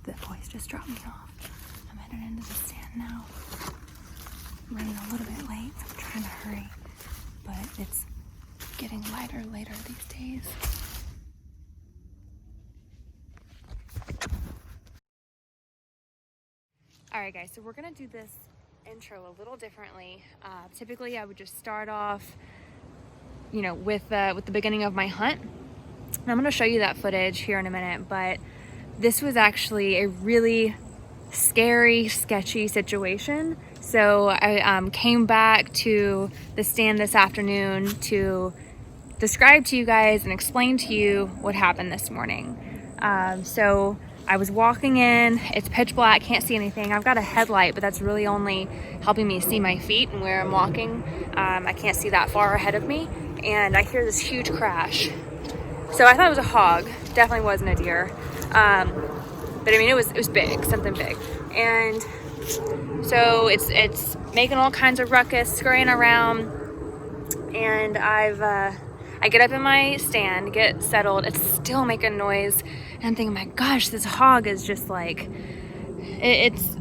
The boys just dropped me off. I'm headed into the stand now. I'm running a little bit late, so I'm trying to hurry. But it's getting lighter later these days. Alright guys, so we're gonna do this intro a little differently. Typically I would just start off, you know, with the beginning of my hunt. And I'm gonna show you that footage here in a minute, but this was actually a really scary, sketchy situation. So I came back to the stand this afternoon to describe to you guys and explain to you what happened this morning. So I was walking in, it's pitch black, can't see anything. I've got a headlight, but that's really only helping me see my feet and where I'm walking. I can't see that far ahead of me, and I hear this huge crash. So I thought it was a hog, definitely wasn't a deer. But I mean, it was big, something big. And so it's making all kinds of ruckus, scurrying around, and I get up in my stand, get settled, it's still making noise, and I'm thinking, my gosh, this hog is just like, it's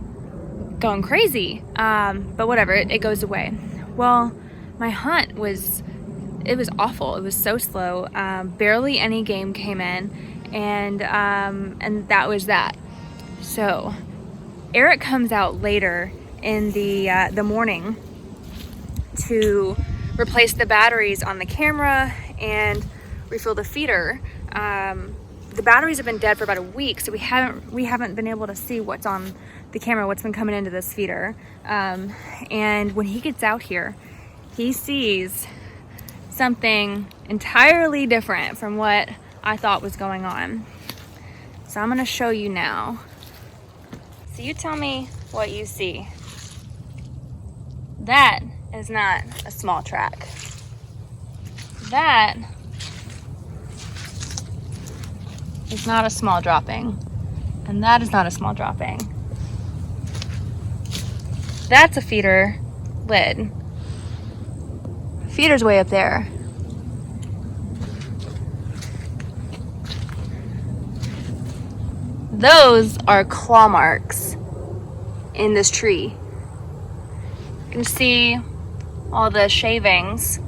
going crazy. But whatever, it goes away. Well, my hunt was awful. It was so slow. Barely any game came in, and that was that. So Eric comes out later in the morning to replace the batteries on the camera and refill the feeder. The batteries have been dead for about a week, so we haven't been able to see what's on the camera, what's been coming into this feeder. And when he gets out here, he sees something entirely different from what I thought was going on. So I'm gonna show you now. So you tell me what you see. That is not a small track. That is not a small dropping. And that is not a small dropping. That's a feeder lid. Feeder's way up there. Those are claw marks in this tree. You can see all the shavings.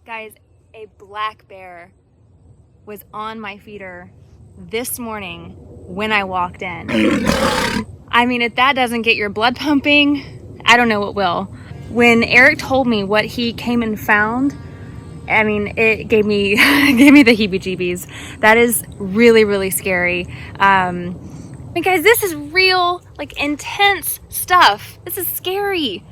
Guys, a black bear was on my feeder this morning when I walked in. I mean, if that doesn't get your blood pumping, I don't know what will. When Eric told me what he came and found, I mean, it gave me the heebie-jeebies. That is really, really scary. I mean, guys, this is real, like, intense stuff. This is scary.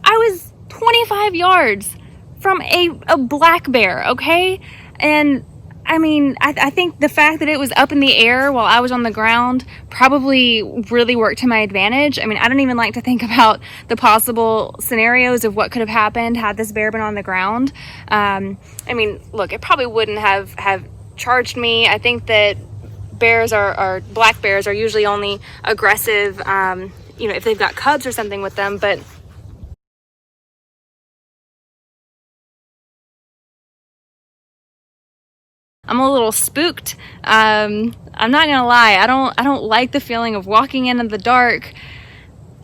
I was 25 yards from a black bear, okay? And I mean, I think the fact that it was up in the air while I was on the ground probably really worked to my advantage. I mean, I don't even like to think about the possible scenarios of what could have happened had this bear been on the ground. I mean, look, it probably wouldn't have charged me. I think that black bears are usually only aggressive, you know, if they've got cubs or something with them, but I'm a little spooked. I'm not gonna lie. I don't like the feeling of walking in the dark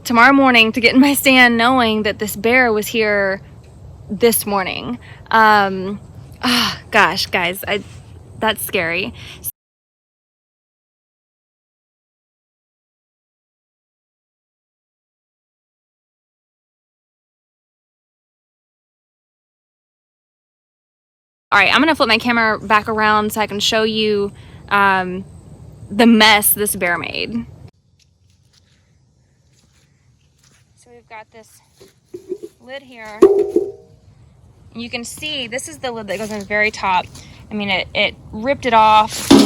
tomorrow morning to get in my stand knowing that this bear was here this morning. Gosh, guys, that's scary. All right, I'm gonna flip my camera back around so I can show you the mess this bear made. So we've got this lid here. You can see this is the lid that goes on the very top. I mean, it ripped it off, bent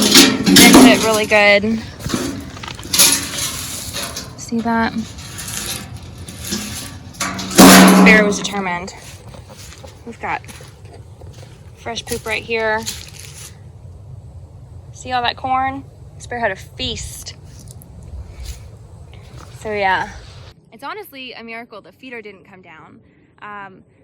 it really good. See that? The bear was determined. We've got fresh poop right here. See all that corn? This bear had a feast. So yeah, it's honestly a miracle the feeder didn't come down.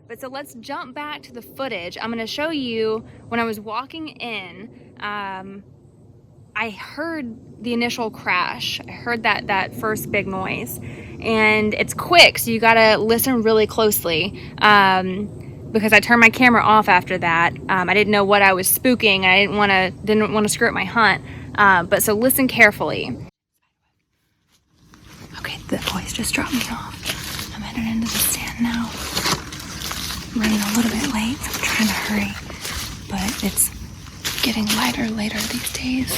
But so let's jump back to the footage. I'm gonna show you when I was walking in. I I heard the initial crash. I heard that first big noise, and it's quick, so you gotta listen really closely. Because I turned my camera off after that. I didn't know what I was spooking. I didn't want to screw up my hunt. But so listen carefully. Okay, the boys just dropped me off. I'm headed into the stand now. I'm running a little bit late, so I'm trying to hurry. But it's getting lighter later these days.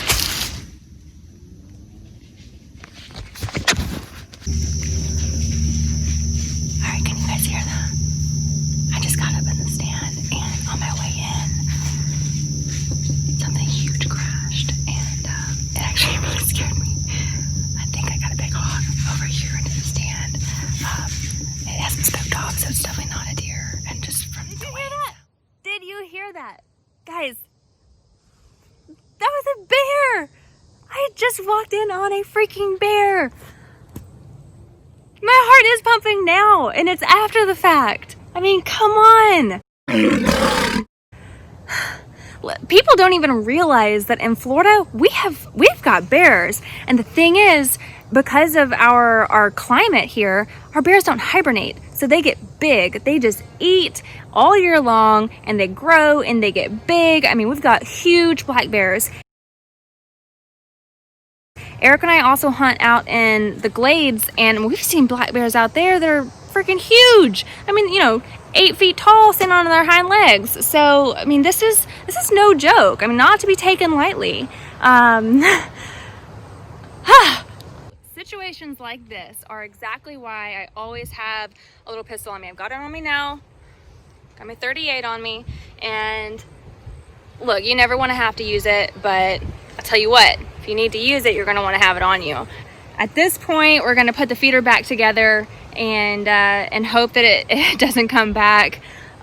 All right, can you guys hear that? I just got up in the stand, and on my way in, something huge crashed, and it actually really scared me. I think I got a big hog over here into the stand. It hasn't spooked off, so it's definitely not a deer. And just from the way that, did you hear that, guys? That was a bear. I had just walked in on a freaking bear. My heart is pumping now, and it's after the fact. I mean, come on. People don't even realize that in Florida we've got bears, and the thing is, because of our climate here, our bears don't hibernate, so they get big. They just eat all year long, and they grow and they get big. I mean, we've got huge black bears. Eric and I also hunt out in the glades, and we've seen black bears out there that are freaking huge. I mean, 8 feet tall, standing on their hind legs. So, I mean, this is no joke. I mean, not to be taken lightly. Situations like this are exactly why I always have a little pistol on me. I've got it on me now. Got my 38 on me. And look, you never want to have to use it, but I'll tell you what, if you need to use it, you're going to want to have it on you. At this point, we're going to put the feeder back together and hope that it doesn't come back.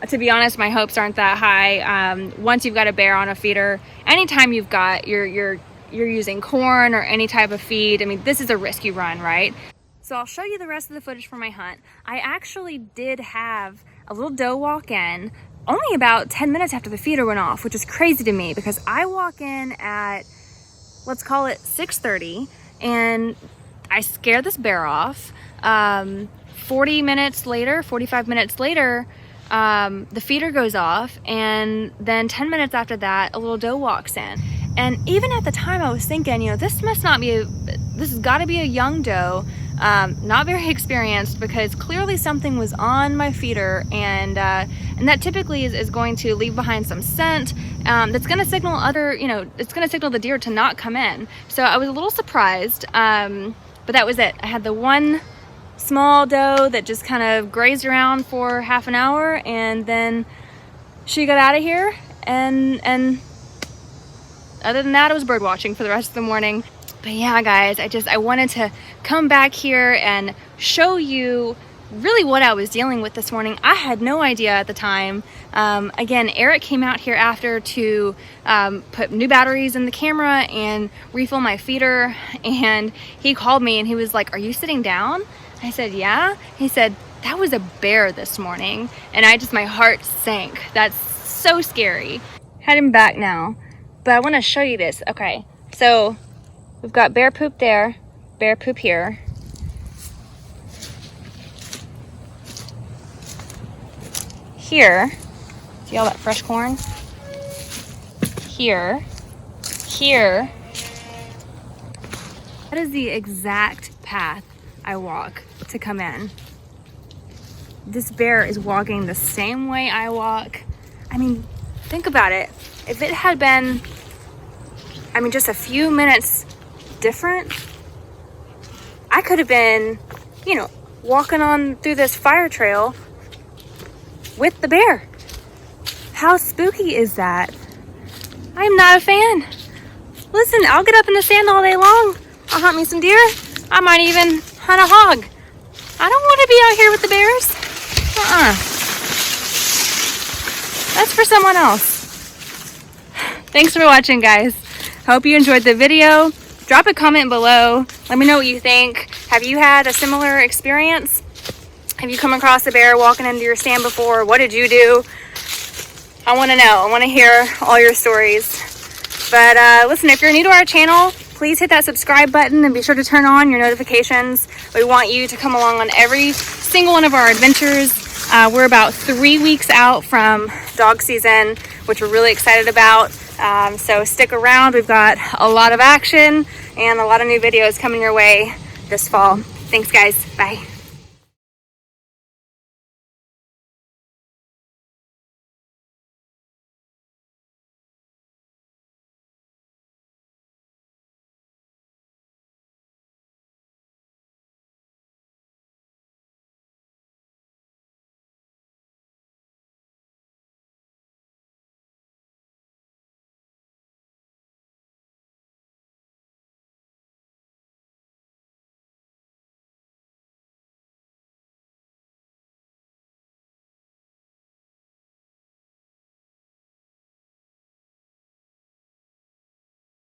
To be honest, my hopes aren't that high. Once you've got a bear on a feeder, anytime you're using corn or any type of feed, I mean, this is a risk you run, right? So I'll show you the rest of the footage from my hunt. I actually did have a little doe walk in only about 10 minutes after the feeder went off, which is crazy to me because I walk in at, let's call it 6:30, and I scare this bear off. 45 minutes later, the feeder goes off, and then 10 minutes after that, a little doe walks in. And even at the time, I was thinking, this has got to be a young doe, not very experienced, because clearly something was on my feeder, and that typically is going to leave behind some scent that's going to signal it's going to signal the deer to not come in. So I was a little surprised, but that was it. I had the one small doe that just kind of grazed around for half an hour, and then she got out of here, and other than that, I was bird watching for the rest of the morning. But yeah, guys, I wanted to come back here and show you really what I was dealing with this morning. I had no idea at the time. Again, Eric came out here after to put new batteries in the camera and refill my feeder, and he called me and he was like, "Are you sitting down?" I said, "Yeah." He said, "That was a bear this morning." And my heart sank. That's so scary. Heading back now, but I want to show you this. Okay, so we've got bear poop there, bear poop here. Here, see all that fresh corn? Here. That is the exact path I walk to come in. This bear is walking the same way I walk. I mean, think about it. If it had been, just a few minutes different, I could have been, walking on through this fire trail with the bear. How spooky is that? I'm not a fan. Listen, I'll get up in the sand all day long. I'll hunt me some deer. I might even hunt a hog. I don't want to be out here with the bears. That's for someone else. Thanks for watching, guys. Hope you enjoyed the video. Drop a comment below. Let me know what you think. Have you had a similar experience? Have you come across a bear walking into your stand before? What did you do? I want to know. I want to hear all your stories. But listen, if you're new to our channel, please hit that subscribe button and be sure to turn on your notifications. We want you to come along on every single one of our adventures. We're about 3 weeks out from dog season, which we're really excited about. So stick around. We've got a lot of action and a lot of new videos coming your way this fall. Thanks, guys. Bye.